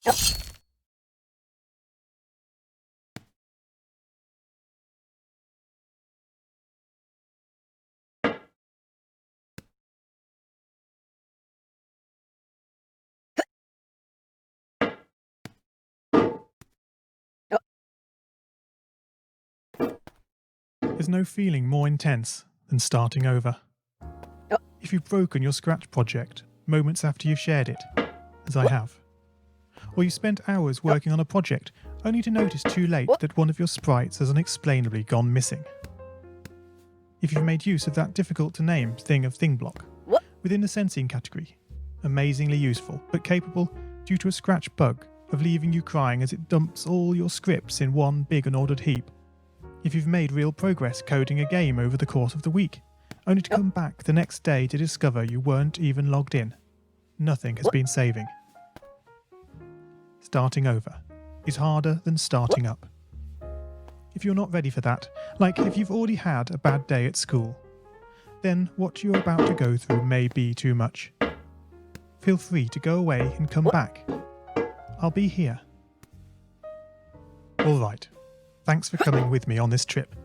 There's no feeling more intense than starting over. If you've broken your Scratch project moments after you've shared it, as I have, or you spent hours working on a project only to notice too late that one of your sprites has unexplainably gone missing. If you've made use of that difficult to name thing of thing block within the sensing category, amazingly useful but capable, due to a Scratch bug, of leaving you crying as it dumps all your scripts in one big unordered heap. If you've made real progress coding a game over the course of the week, only to come back the next day to discover you weren't even logged in, nothing has been saving. Starting over is harder than starting up. If you're not ready for that, like if you've already had a bad day at school, then what you're about to go through may be too much. Feel free to go away and come back. I'll be here. Alright, thanks for coming with me on this trip.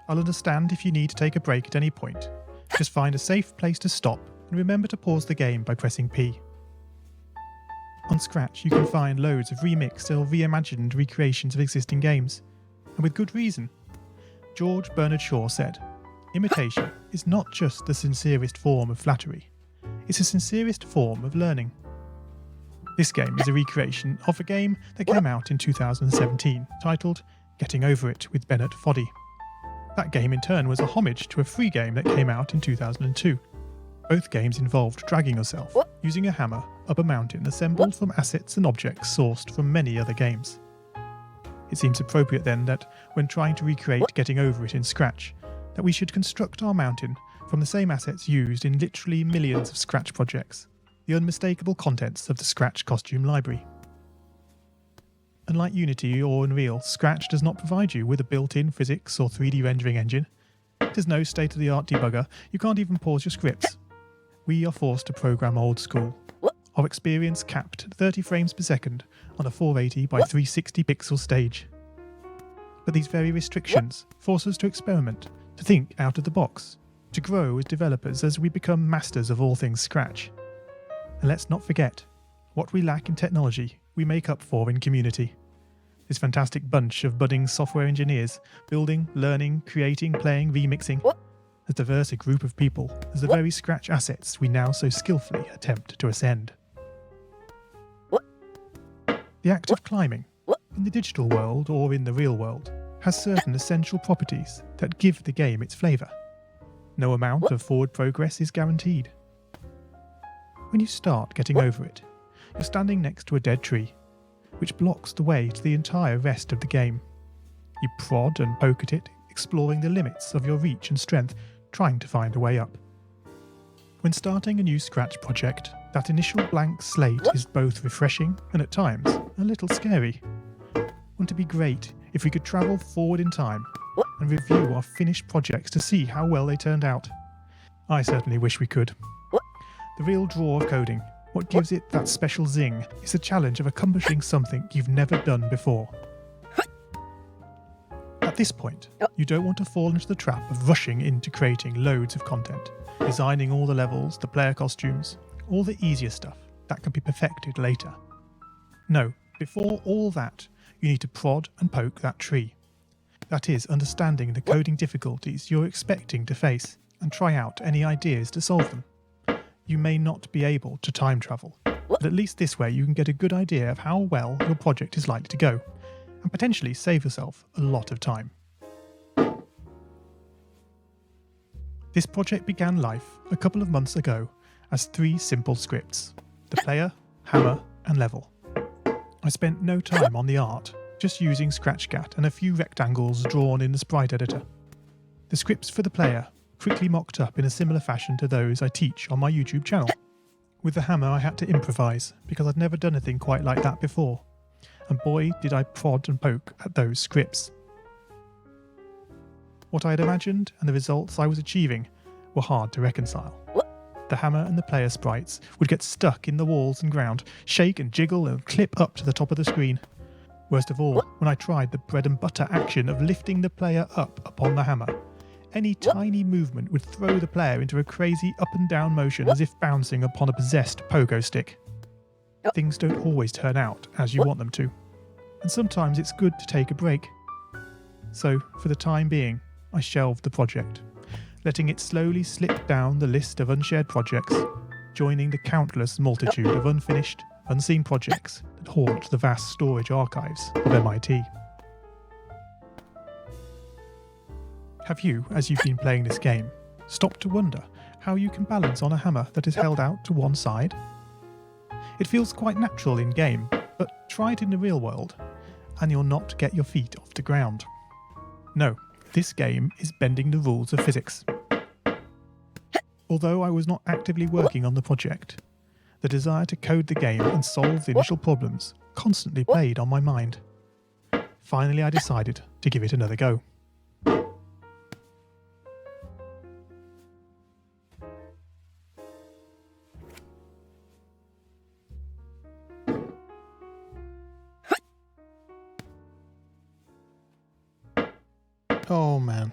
I'll understand if you need to take a break at any point. Just find a safe place to stop and remember to pause the game by pressing P. On Scratch you can find loads of remixed or reimagined recreations of existing games, and with good reason. George Bernard Shaw said, "Imitation is not just the sincerest form of flattery, it's the sincerest form of learning." This game is a recreation of a game that came out in 2017, titled Getting Over It with Bennett Foddy. That game in turn was a homage to a free game that came out in 2002. Both games involved dragging yourself, using a hammer, up a mountain assembled from assets and objects sourced from many other games. It seems appropriate then that, when trying to recreate Getting Over It in Scratch, that we should construct our mountain from the same assets used in literally millions of Scratch projects, the unmistakable contents of the Scratch costume library. Unlike Unity or Unreal, Scratch does not provide you with a built-in physics or 3D rendering engine. There's no state-of-the-art debugger, you can't even pause your scripts. We are forced to program old school. Our experience capped at 30 frames per second on a 480 by 360 pixel stage. But these very restrictions force us to experiment, to think out of the box, to grow as developers as we become masters of all things Scratch. And let's not forget, what we lack in technology, we make up for in community. This fantastic bunch of budding software engineers, building, learning, creating, playing, remixing, as diverse a group of people as the very Scratch assets we now so skillfully attempt to ascend. The act of climbing, in the digital world or in the real world, has certain essential properties that give the game its flavour. No amount of forward progress is guaranteed. When you start Getting Over It, you're standing next to a dead tree, which blocks the way to the entire rest of the game. You prod and poke at it, exploring the limits of your reach and strength, trying to find a way up. When starting a new Scratch project, that initial blank slate is both refreshing and at times a little scary. Wouldn't it be great if we could travel forward in time and review our finished projects to see how well they turned out? I certainly wish we could. The real draw of coding, what gives it that special zing, is the challenge of accomplishing something you've never done before. At this point, you don't want to fall into the trap of rushing into creating loads of content, designing all the levels, the player costumes, all the easier stuff that can be perfected later. No, before all that, you need to prod and poke that tree. That is, understanding the coding difficulties you're expecting to face, and try out any ideas to solve them. You may not be able to time travel, but at least this way you can get a good idea of how well your project is likely to go, and potentially save yourself a lot of time. This project began life a couple of months ago as 3 simple scripts: the player, hammer, and level. I spent no time on the art, just using Scratchcat and a few rectangles drawn in the sprite editor. The scripts for the player quickly mocked up in a similar fashion to those I teach on my YouTube channel. With the hammer I had to improvise because I'd never done anything quite like that before, and boy did I prod and poke at those scripts. What I had imagined and the results I was achieving were hard to reconcile. The hammer and the player sprites would get stuck in the walls and ground, shake and jiggle and clip up to the top of the screen. Worst of all, when I tried the bread and butter action of lifting the player up upon the hammer, any tiny movement would throw the player into a crazy up and down motion as if bouncing upon a possessed pogo stick. Things don't always turn out as you want them to, and sometimes it's good to take a break. So, for the time being, I shelved the project, letting it slowly slip down the list of unshared projects, joining the countless multitude of unfinished, unseen projects that haunt the vast storage archives of MIT. Have you, as you've been playing this game, stopped to wonder how you can balance on a hammer that is held out to one side? It feels quite natural in game, but try it in the real world, and you'll not get your feet off the ground. No, this game is bending the rules of physics. Although I was not actively working on the project, the desire to code the game and solve the initial problems constantly played on my mind. Finally, I decided to give it another go. Oh man,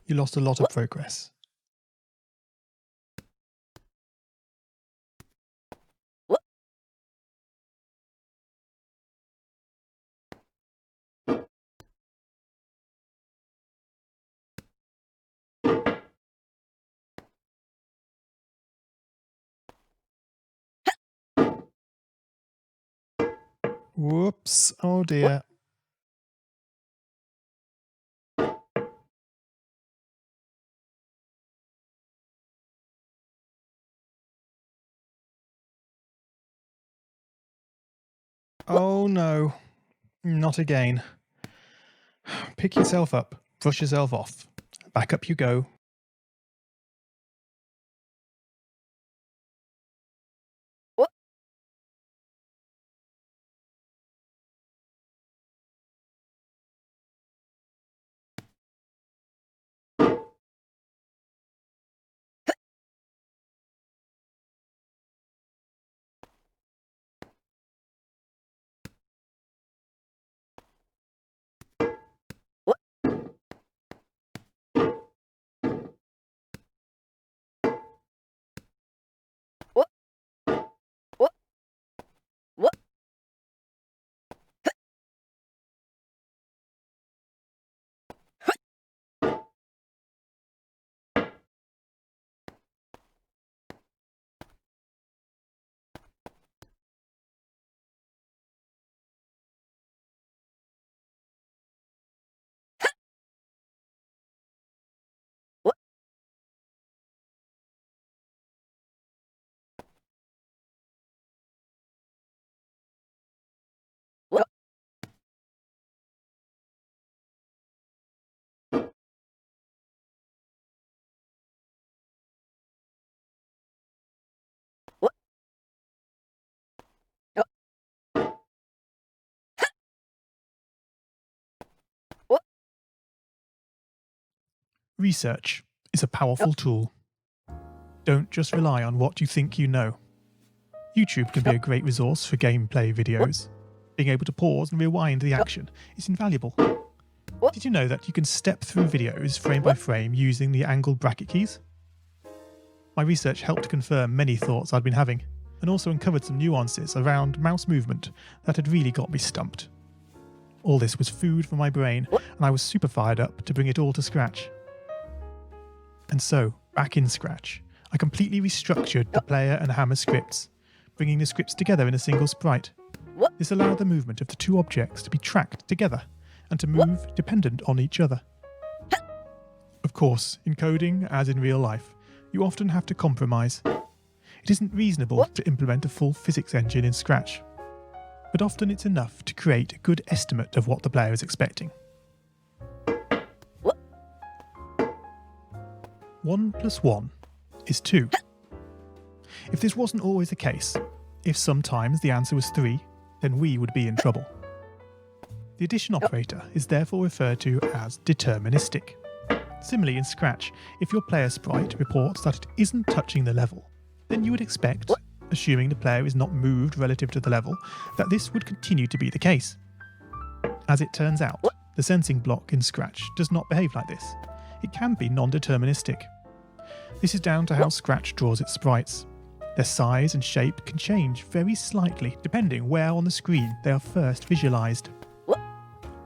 you lost a lot of progress. Whoops, oh dear. Oh no, not again. Pick yourself up, brush yourself off. Back up you go. Research is a powerful tool. Don't just rely on what you think you know. YouTube can be a great resource for gameplay videos. Being able to pause and rewind the action is invaluable. Did you know that you can step through videos frame by frame using the angled bracket keys? My research helped to confirm many thoughts I'd been having, and also uncovered some nuances around mouse movement that had really got me stumped. All this was food for my brain, and I was super fired up to bring it all to scratch. And so, back in Scratch, I completely restructured the player and hammer scripts, bringing the scripts together in a single sprite. This allowed the movement of the two objects to be tracked together and to move dependent on each other. Of course, in coding, as in real life, you often have to compromise. It isn't reasonable to implement a full physics engine in Scratch, but often it's enough to create a good estimate of what the player is expecting. 1 + 1 is 2. If this wasn't always the case, if sometimes the answer was 3, then we would be in trouble. The addition operator is therefore referred to as deterministic. Similarly in Scratch, if your player sprite reports that it isn't touching the level, then you would expect, assuming the player is not moved relative to the level, that this would continue to be the case. As it turns out, the sensing block in Scratch does not behave like this. It can be non-deterministic. This is down to how Scratch draws its sprites. Their size and shape can change very slightly depending where on the screen they are first visualised.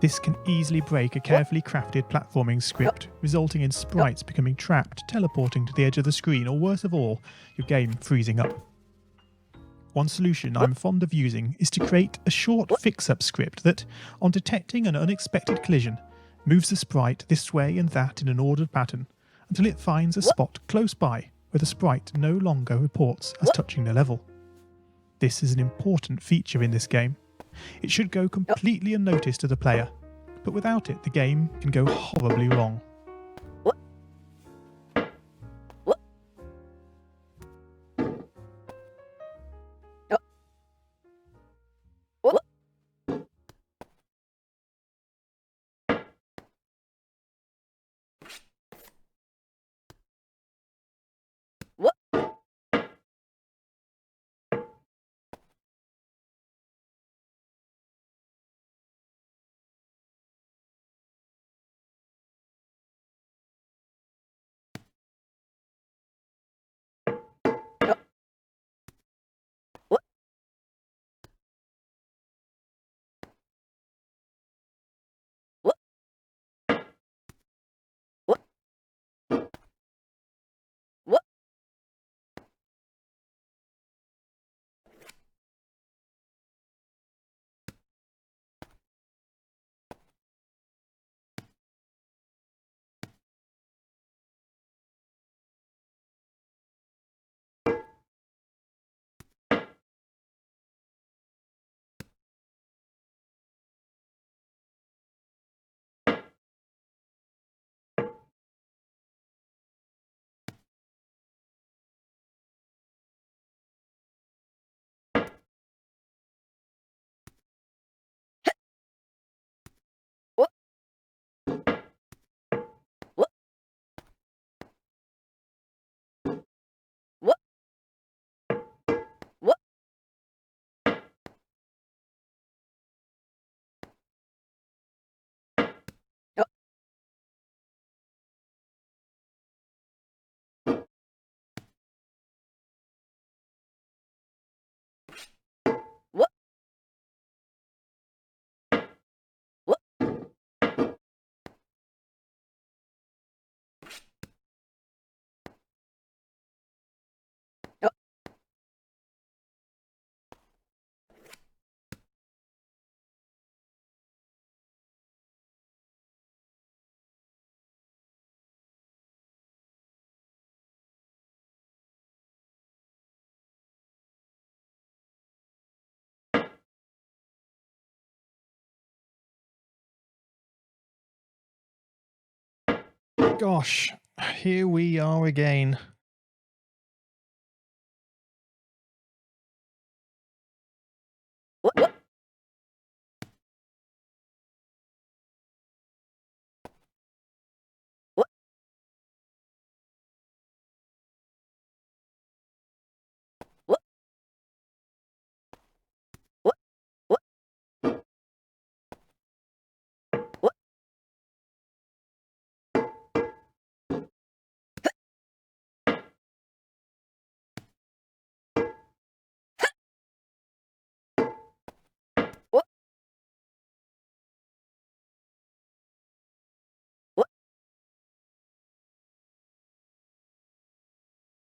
This can easily break a carefully crafted platforming script, resulting in sprites becoming trapped, teleporting to the edge of the screen, or worse of all, your game freezing up. One solution I'm fond of using is to create a short fix-up script that, on detecting an unexpected collision, moves the sprite this way and that in an ordered pattern until it finds a spot close by where the sprite no longer reports as touching the level. This is an important feature in this game. It should go completely unnoticed to the player, but without it the game can go horribly wrong. Gosh, here we are again.